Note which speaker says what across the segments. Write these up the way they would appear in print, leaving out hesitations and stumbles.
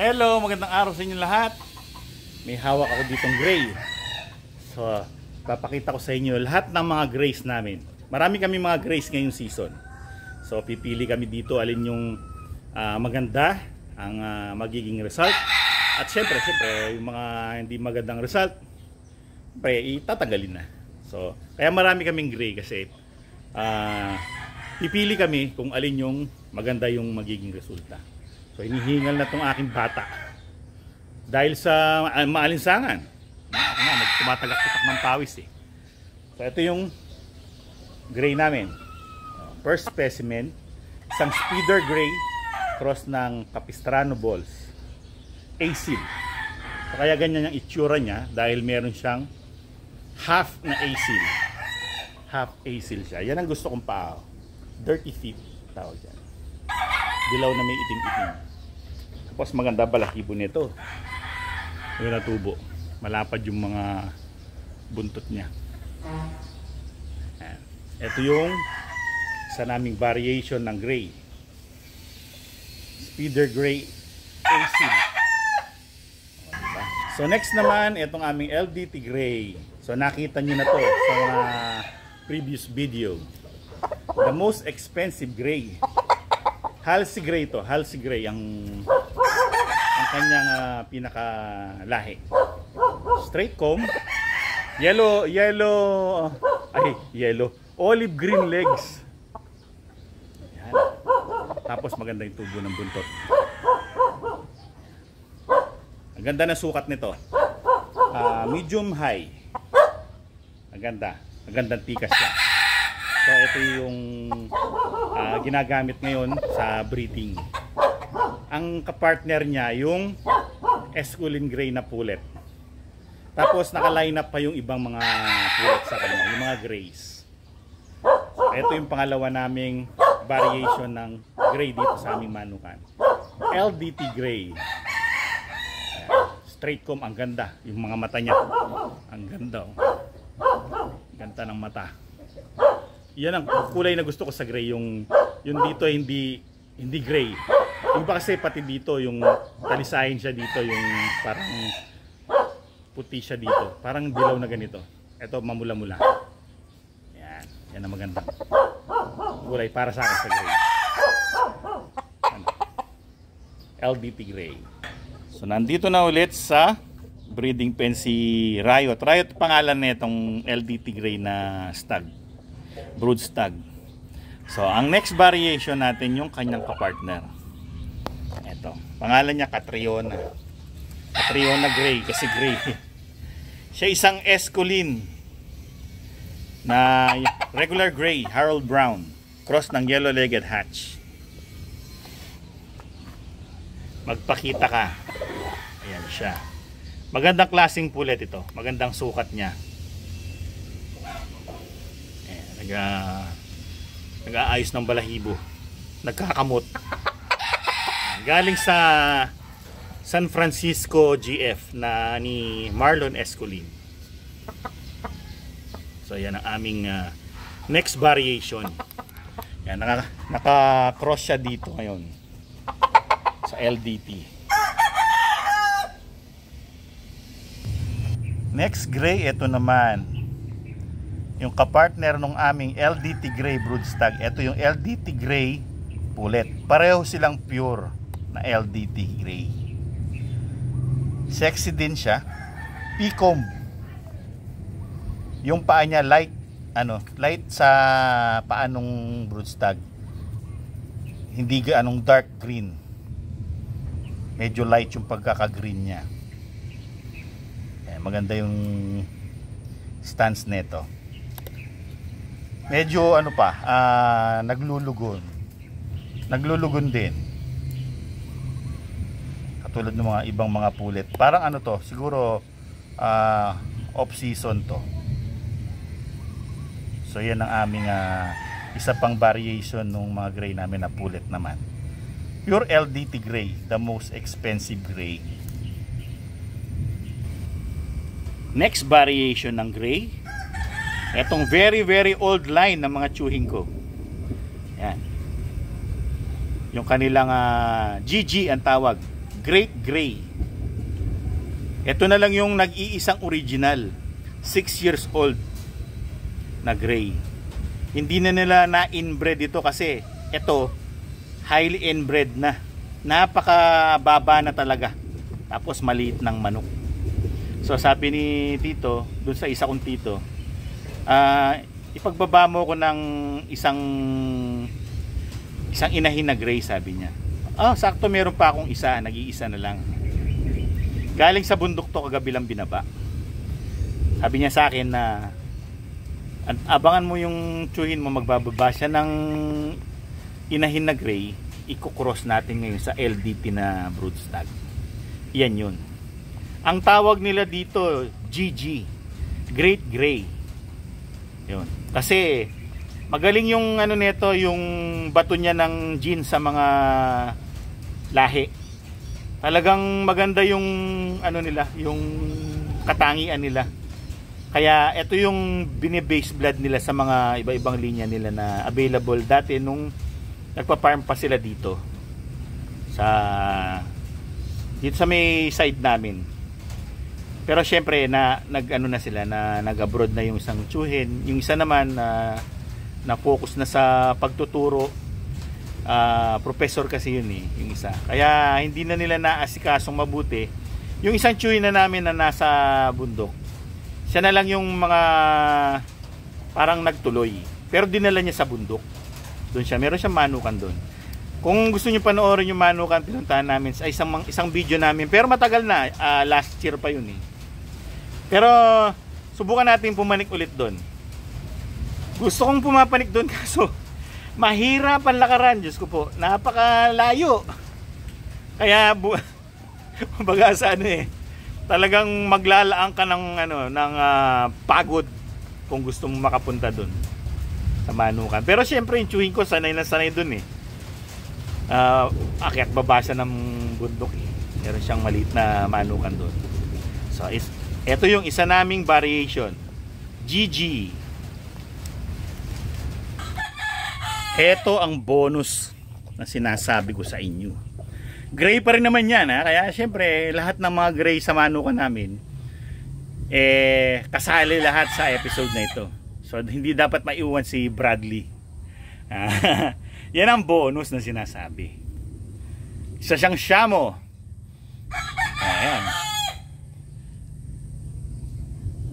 Speaker 1: Hello, magandang araw sa inyo lahat. May hawak ako ditong gray. So, papakita ko sa inyo lahat ng mga grays namin. Marami kami mga grays ngayong season. So, pipili kami dito alin yung maganda ang magiging result. At syempre, yung mga hindi magandang result, itatanggalin na. So, kaya marami kaming gray kasi pipili kami kung alin yung maganda yung magiging resulta. So hinihingal na tong aking bata dahil sa maalinsangan. Tumatagal-tatak ng pawis eh. So ito yung gray namin. First specimen, isang speeder gray cross ng Capistrano balls. Asil. So, kaya ganyan yung itsura niya dahil meron siyang half na asil. Half asil siya. Yan ang gusto kong paa. Dirty feet tawag dyan. Dilaw na may itim-itim. Tapos maganda balahibo nito. Yung natubo. Malapad yung mga buntot niya. Ayan. Ito yung isa naming variation ng gray. Speeder gray asil. Diba? So next naman, itong aming LDT gray. So nakita nyo na to sa mga previous video. The most expensive gray. Halsey gray to, Halsey gray ang kanyang pinakalahi. Straight comb, yellow, olive green legs. Yan. Tapos maganda yung tubo ng buntot. Ang ganda ng sukat nito. Medium high. Magandang tikas siya. So ito yung ginagamit ngayon sa breeding. Ang kapartner niya yung Esculin gray na pullet. Tapos naka-line up pa yung ibang mga pullet sa kanya, yung mga grays. So ito yung pangalawa naming variation ng gray dito sa aming manukan. LDT gray. Straight comb, ang ganda. Yung mga mata niya, ang ganda. Ganda ng mata. Yan ang kulay na gusto ko sa gray, yung dito hindi gray. Yung pa kasi pati dito yung talisahin siya dito, yung parang puti siya dito, parang dilaw na ganito. Ito mamula-mula. Yan ang magandang kulay para sa akin sa gray. LDT gray. So nandito na ulit sa breeding pen si Riot. Riot pangalan nitong LDT gray na stag. Brood stag. So ang next variation natin yung kanyang kapartner. Ito, pangalan niya Catriona. Catriona gray kasi gray. Siya isang Esculin na regular gray, Harold Brown, cross ng yellow-legged hatch. Magpakita ka. Ayan siya. Magandang klaseng pulet ito. Magandang sukat niya. Nag-aayos ng balahibo, nagkakamot. Galing sa San Francisco GF na ni Marlon Esculin. So yan ang aming next variation. Yan, naka-cross siya dito ngayon sa LDT. Next gray, ito naman yung kapartner ng aming LDT gray brood stag. Ito yung LDT gray pullet. Pareho silang pure na LDT gray. Sexy din siya. P-comb. Yung paa niya light sa paa nung brood stag. Hindi anong dark green. Medyo light yung pagkaka-green niya. Maganda yung stance nito. Medyo naglulugon din, katulad ng mga ibang mga pulet. Parang siguro off season to. So yan ang aming isa pang variation ng mga gray namin na pulet naman. Pure LDT gray, the most expensive gray. Next variation ng gray, etong very old line ng mga chewing ko. Yan. Yung kanilang GG ang tawag, Great Gray. Ito na lang yung nag-iisang original, 6 years old na gray. Hindi na nila na-inbred ito kasi ito highly inbred na. Napakababa na talaga. Tapos maliit ng manok. So sabi ni Tito, dun sa isa kong tito, ipagbaba mo ko ng isang inahin na gray, sabi niya. Sakto, meron pa akong isa, nag-iisa na lang. Galing sa bundok to, kagabi lang binaba. Sabi niya sa akin na abangan mo yung tsuhin mo, magbababa siya ng inahin na gray, i-cross natin ngayon sa LDT na broodstag. Yan yun. Ang tawag nila dito, GG, Great Gray. Yun. Kasi magaling yung ano nito, yung bato niya ng gene sa mga lahi. Talagang maganda yung ano nila, yung katangian nila. Kaya ito yung binibase blood nila sa mga iba-ibang linya nila na available dati nung nagpa-farm pa sila dito sa may side namin. Pero syempre nag-ano na sila, na nag-abroad na yung isang tsuhin, yung isa naman na focus na sa pagtuturo. Professor kasi yun yung isa. Kaya hindi na nila naasikasong mabuti. Yung isang tsuhin na namin na nasa bundok, siya na lang yung mga parang nagtuloy. Pero dinala niya sa bundok. Doon siya, meron siyang manukan doon. Kung gusto niyo panoorin yung manukan, pinuntahan namin sa isang video namin. Pero matagal na, last year pa yun Pero subukan natin pumanik ulit doon. Gusto kong pumapanik doon kaso mahirap ang lakaran, Diyos ko po. Napakalayo. Kaya kumbaga sa talagang maglalaan ka ng pagod kung gusto mong makapunta doon sa manukan. Pero syempre yung tsuhin ko sanay na sanay doon akyat baba siya ng bundok Meron siyang maliit na manukan doon. So ito yung isa naming variation, GG. Ito ang bonus na sinasabi ko sa inyo. Gray pa rin naman yan kaya syempre lahat ng mga gray sa manukan namin kasali lahat sa episode na ito. So hindi dapat maiwan si Bradley. Yan ang bonus na sinasabi. Isa siyang Shamo. Ayan.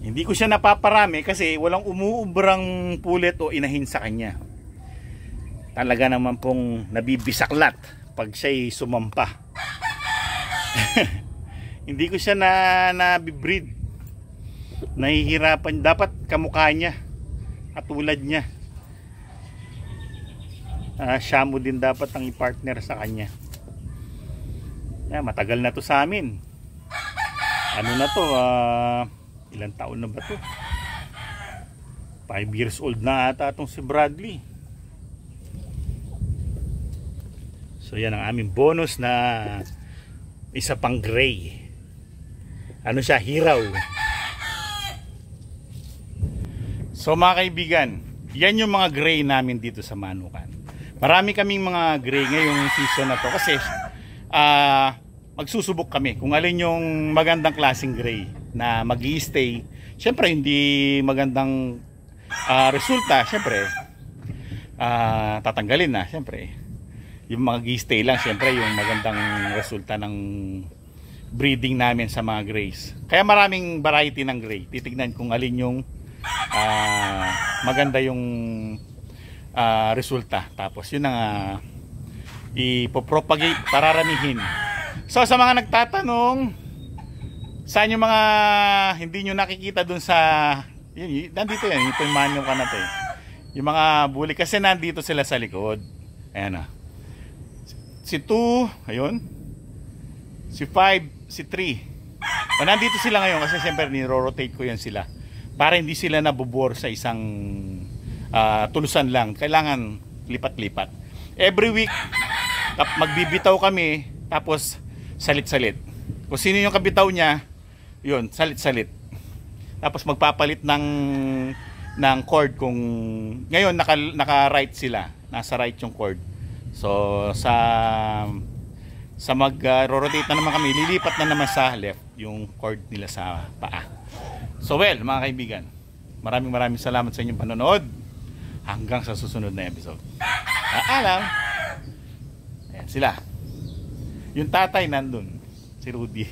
Speaker 1: Hindi ko siya napaparami kasi walang umuubrang pulet o inahin sa kanya. Talaga naman pong nabibisaklat pag siya'y sumampa. Hindi ko siya nabibreed. Nahihirapan. Dapat kamukha niya at tulad niya. Shamo din dapat ang i-partner sa kanya. Matagal na to sa amin. Ano na to? Ilang taon na ba to? 5 years old na ata itong si Bradley. So yan ang aming bonus na isa pang gray. Ano siya? Hiraw. So mga kaibigan, yan yung mga gray namin dito sa manukan. Marami kaming mga gray ngayong season na to kasi magsusubok kami kung alin yung magandang klaseng gray na mag-i-stay. Siyempre hindi magandang resulta, siyempre tatanggalin na. Siyempre yung mag-i-stay lang, siyempre yung magandang resulta ng breeding namin sa mga grays. Kaya maraming variety ng gray. Titignan kung alin yung maganda yung resulta. Tapos yun ang ipopropagate, pararamihin. So sa mga nagtatanong saan yung mga hindi nyo nakikita dun sa nandito yan, ito yung manyo ka na to yung mga bully kasi nandito sila sa likod. Ayan si 2, ayun, si 5, si 3. Nandito sila ngayon kasi siyempre niro-rotate ko yan sila para hindi sila nabubor sa isang tulusan lang. Kailangan lipat-lipat. Every week magbibitaw kami, tapos salit-salit. Kung sino yung kabitaw niya, yun, salit-salit. Tapos magpapalit ng cord kung ngayon naka-right sila, nasa right yung cord. So sa sa mag-rotate na naman kami, lilipat na naman sa left yung cord nila sa paa. So well, mga kaibigan, maraming salamat sa inyong panonood. Hanggang sa susunod na episode. Paalam. Ayan sila. Yung tatay nandun, si Rudy.